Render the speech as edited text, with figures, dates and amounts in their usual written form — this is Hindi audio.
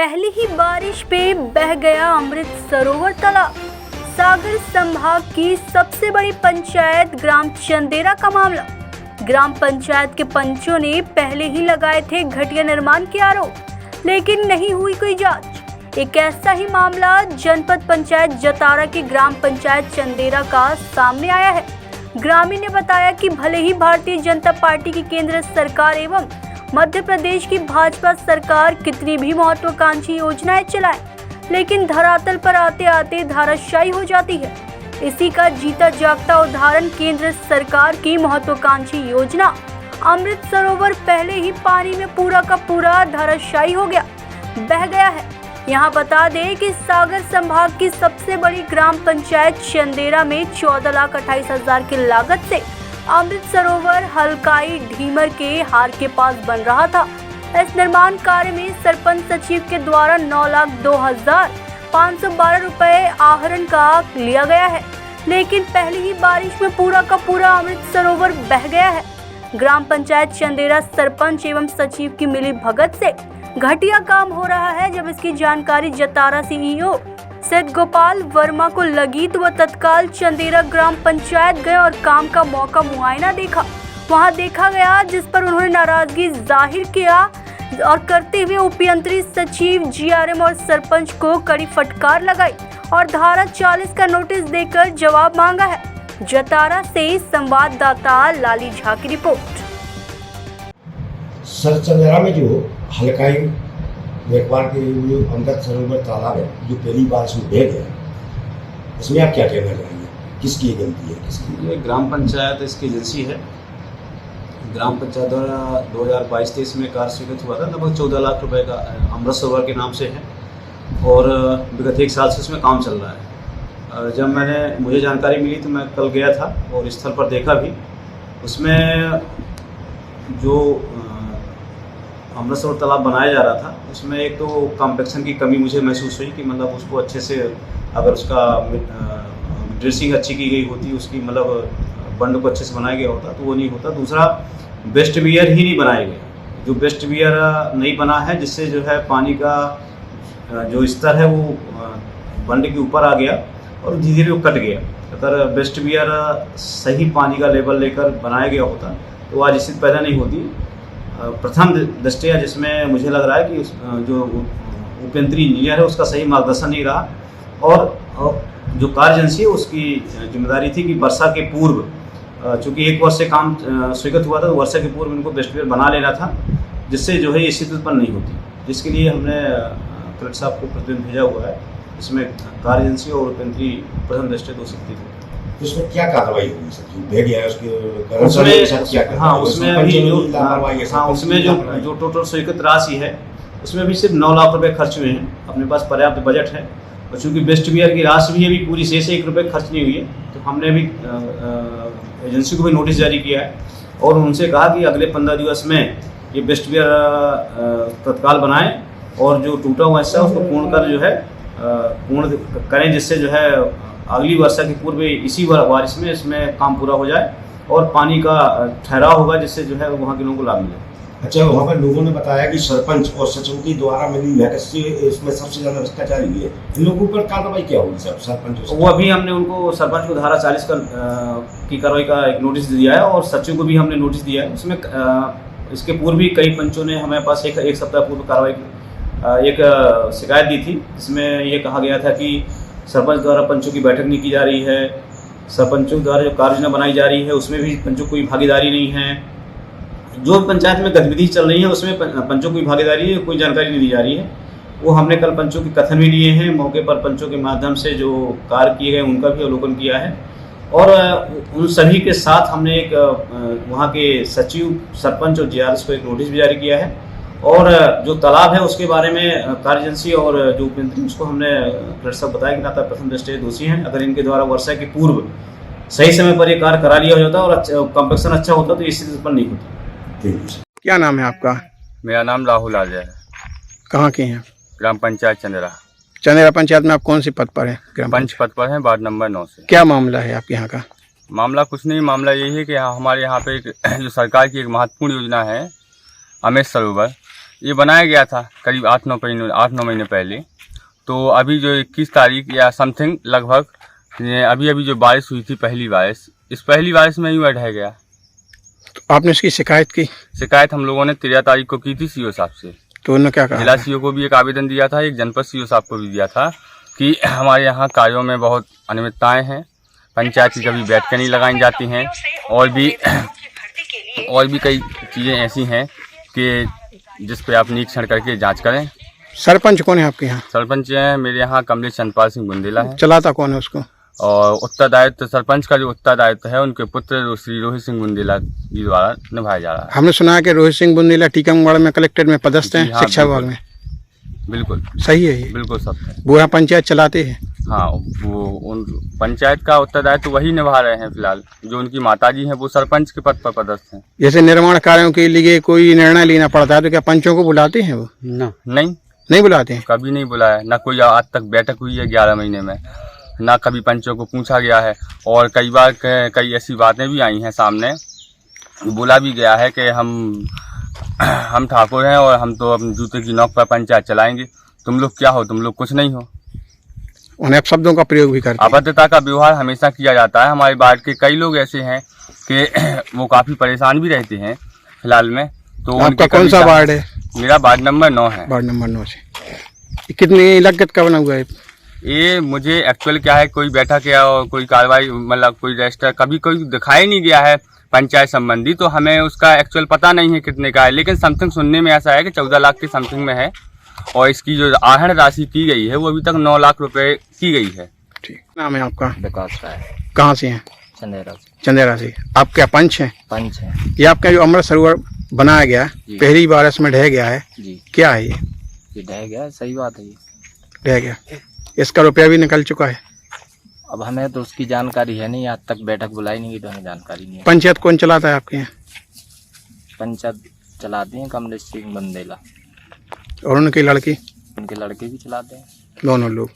पहली ही बारिश पे बह गया अमृत सरोवर तालाब। सागर संभाग की सबसे बड़ी पंचायत ग्राम चंदेरा का मामला। ग्राम पंचायत के पंचों ने पहले ही लगाए थे घटिया निर्माण के आरोप, लेकिन नहीं हुई कोई जांच। एक ऐसा ही मामला जनपद पंचायत जतारा की ग्राम पंचायत चंदेरा का सामने आया है। ग्रामीण ने बताया कि भले ही भारतीय जनता पार्टी की केंद्र सरकार एवं मध्य प्रदेश की भाजपा सरकार कितनी भी महत्वाकांक्षी योजनाएं चलाए, लेकिन धरातल पर आते आते धाराशायी हो जाती है। इसी का जीता जागता उदाहरण केंद्र सरकार की महत्वाकांक्षी योजना अमृत सरोवर पहले ही पानी में पूरा का पूरा धाराशायी हो गया, बह गया है। यहाँ बता दें कि सागर संभाग की सबसे बड़ी ग्राम पंचायत चंदेरा में 14,28,000 की लागत से अमृत सरोवर हलकाई ढीमर के हार के पास बन रहा था। इस निर्माण कार्य में सरपंच सचिव के द्वारा 9,02,512 रुपए आहरण का लिया गया है, लेकिन पहली ही बारिश में पूरा का पूरा अमृत सरोवर बह गया है। ग्राम पंचायत चंदेरा सरपंच एवं सचिव की मिली भगत से घटिया काम हो रहा है। जब इसकी जानकारी जतारा सीईओ सैयद गोपाल वर्मा को लगी तो वह तत्काल चंदेरा ग्राम पंचायत गए और काम का मौका मुआयना देखा। वहां देखा गया, जिस पर उन्होंने नाराजगी जाहिर किया और करते हुए उपयंत्री सचिव जीआरएम और सरपंच को कड़ी फटकार लगाई और धारा 40 का नोटिस देकर जवाब मांगा है। जतारा से संवाददाता लाली झा की रिपोर्ट। सर, चंदेरा में जो हलकाई देखभाल के लिए अमृत सरोवर तालाब है, जो पहली बार इसमें बह गया, इसमें आप क्या कहना चाहेंगे? किसकी गलती है, किसकी? ये ग्राम पंचायत इसकी एजेंसी है। ग्राम पंचायत द्वारा 2022-23 में कार्य स्वीकृत हुआ था। लगभग 14 लाख रुपए का अमृत सरोवर के नाम से है और विगत 1 साल से इसमें काम चल रहा है। जब मुझे जानकारी मिली तो मैं कल गया था और स्थल पर देखा भी। उसमें जो अमृत सरोवर तालाब बनाया जा रहा था, उसमें एक तो कॉम्पेक्शन की कमी मुझे महसूस हुई कि मतलब उसको अच्छे से अगर उसका ड्रेसिंग अच्छी की गई होती, उसकी मतलब बंड को अच्छे से बनाया गया होता तो वो नहीं होता। दूसरा, बेस्ट वियर ही नहीं बनाया गया। जो बेस्ट वियर नहीं बना है, जिससे जो है पानी का जो स्तर है वो बंड के ऊपर आ गया और धीरे धीरे वो कट गया। अगर बेस्ट वियर सही पानी का लेवल लेकर बनाया गया होता तो आज स्थिति पैदा नहीं होती। प्रथम दृष्टया जिसमें मुझे लग रहा है कि जो उपयंत्री इंजीनियर है उसका सही मार्गदर्शन नहीं रहा और जो कार्य एजेंसी है उसकी जिम्मेदारी थी कि वर्षा के पूर्व, चूँकि 1 वर्ष से काम स्वीकृत हुआ था तो वर्षा के पूर्व इनको बेस्ट वियर बना लेना था, जिससे जो है ये स्थिति उत्पन्न नहीं होती। जिसके लिए हमने कलेक्टर साहब को प्रतिनिधि भेजा हुआ है। इसमें कार्य एजेंसी और उपयंत्री प्रथम दृष्टया 2 शक्ति थे। उसमें क्या कार्रवाई होगी सर? बह गया है उसके उसमें जो टोटल स्वीकृत राशि है उसमें भी सिर्फ 9 लाख रुपए खर्च हुए हैं। अपने पास पर्याप्त बजट है और चूँकि बेस्ट वियर की राशि भी अभी पूरी शेष 1 रुपये खर्च नहीं हुई है, तो हमने अभी एजेंसी को भी नोटिस जारी किया है और उनसे कहा कि अगले 15 दिवस में ये बेस्ट वियर तत्काल बनाएं और जो टूटा हुआ हिस्सा है उसको पूर्ण कर जो है पूर्ण करें, जिससे जो है अगली वर्षा के पूर्व इसी बारिश में इसमें काम पूरा हो जाए और पानी का ठहराव होगा, जिससे जो है वहाँ के लोगों को लाभ मिले। अच्छा, वहाँ पर लोगों ने बताया कि सरपंच और सचिव के द्वारा मिली भगत से इसमें सबसे ज़्यादा भ्रष्टाचार हुई है। इन लोगों पर कार्रवाई क्या होगी सर? सरपंच वो अभी हमने उनको सरपंच को धारा 40 की कार्रवाई का एक नोटिस दिया है और सचिव को भी हमने नोटिस दिया है। उसमें इसके पूर्व भी कई पंचों ने हमारे पास एक सप्ताह पूर्व कार्रवाई एक शिकायत दी थी, जिसमें ये कहा गया था कि सरपंच द्वारा पंचों की बैठक नहीं की जा रही है, सरपंचों द्वारा जो कार्य योजना बनाई जा रही है उसमें भी पंचों कोई भागीदारी नहीं है, जो पंचायत में गतिविधि चल रही है उसमें पंचों की भागीदारी है, कोई जानकारी नहीं दी जा रही है। वो हमने कल पंचों के कथन भी लिए हैं। मौके पर पंचों के माध्यम से जो कार्य किए गए उनका भी अवलोकन किया है और उन सभी के साथ हमने एक वहाँ के सचिव, सरपंच और जीआरएस को एक नोटिस भी जारी किया है और जो तालाब है उसके बारे में कार्य एजेंसी और जो उपयंत्री उसको हमने कलेक्टर साहब बताया कि ना प्रथम दृष्टया दोषी हैं। अगर इनके द्वारा वर्षा के पूर्व सही समय पर ये कार्य करा लिया जाता और कॉम्पेक्शन अच्छा होता तो ये स्थिति उत्पन्न नहीं होती। क्या नाम है आपका? मेरा नाम राहुल आजय है। कहाँ के हैं? ग्राम पंचायत चंदेरा। चंदेरा पंचायत में आप कौन सी पद पर हैं? पंच पद पर हैं, वार्ड नंबर 9 से। क्या मामला है आपके यहाँ का? मामला कुछ नहीं, मामला यही है कि हमारे यहाँ पे जो सरकार की एक महत्वपूर्ण योजना है अमृत सरोवर, ये बनाया गया था करीब 8-9 महीने पहले। तो अभी जो 21 तारीख या समथिंग लगभग अभी जो बारिश हुई थी, पहली बारिश में ही वह ढह गया। तो आपने इसकी शिकायत की? शिकायत हम लोगों ने 13 तारीख को की थी सीओ साहब से। तो उन्होंने क्या कहा? जिला सीओ को भी एक आवेदन दिया था, एक जनपद सीओ साहब को भी दिया था कि हमारे यहाँ कार्यों में बहुत अनियमितताएं हैं, पंचायत की कभी बैठकें नहीं लगाई जाती हैं, और भी कई चीज़ें ऐसी हैं कि जिस पे आप निरीक्षण करके जांच करें। सरपंच कौन है आपके यहाँ? सरपंच हैं मेरे यहाँ कमलेश चंद्रपाल सिंह बुंदेला है, चलाता कौन है उसको? और उत्तरदायित्व सरपंच का जो उत्तरदायित्व है उनके पुत्र श्री रोहित सिंह बुंदेला जी द्वारा निभाया जा रहा है। हमने सुना है कि रोहित सिंह बुंदेला टीकमगढ़ में कलेक्टेड में पदस्थ हैं, जी हाँ, शिक्षा विभाग बिल्कुल। में। बिल्कुल सही है ये? बिल्कुल सब है। वो यहाँ पंचायत चलाते हैं? हाँ, वो उन पंचायत का उत्तरदायित्व वही निभा रहे हैं फिलहाल। जो उनकी माताजी हैं वो सरपंच के पद पर पदस्थ हैं। जैसे निर्माण कार्यों के लिए कोई निर्णय लेना पड़ता है तो क्या पंचों को बुलाते हैं वो? नहीं बुलाते हैं? कभी नहीं बुलाया, ना कोई आज तक बैठक हुई है 11 महीने में, ना कभी पंचों को पूछा गया है। और कई बार कई ऐसी बातें भी आई हैं सामने, बोला भी गया है कि हम ठाकुर हैं और हम तो अपने जूते की नोक पर पंचायत चलाएंगे, तुम लोग क्या हो, तुम लोग कुछ नहीं हो। उन्हें शब्दों का प्रयोग भी करते हैं। अभद्रता का व्यवहार हमेशा किया जाता है। हमारे वार्ड के कई लोग ऐसे हैं कि वो काफ़ी परेशान भी रहते हैं फिलहाल में। तो आपका कौन सा वार्ड है? मेरा वार्ड नंबर 9 है। वार्ड नंबर 9 से कितनी लागत का बना हुआ है ये? मुझे एक्चुअल क्या है, कोई बैठक या कोई कार्रवाई मतलब कोई रजिस्टर कभी कोई दिखाई नहीं गया है पंचायत संबंधी, तो हमें उसका एक्चुअल पता नहीं है कितने का है। लेकिन समथिंग सुनने में ऐसा है कि 14 लाख के समथिंग में है, और इसकी जो आहरण राशि की गई है वो अभी तक 9 लाख रुपए की गई है। ठीक। नाम है आपका? विकास राय, कहाँ से हैं? चंदेरा से। आप क्या पंच हैं? पंच है ये आपका जो अमृत सरोवर बनाया गया जी। पहली बारिश में ढह गया है जी। क्या है ये? ये ढह गया, सही बात है। ये ढह गया, इसका रुपया भी निकल चुका है। अब हमें तो उसकी जानकारी है नहीं, आज तक बैठक बुलाई नहीं गई तो हमें जानकारी नहीं है। पंचायत कौन चलाता है आपके यहाँ? पंचायत चलाते हैं कमलेश सिंह बुंदेला, और उनकी लड़की? उनके लड़के भी चलाते हैं। दोनों लोग।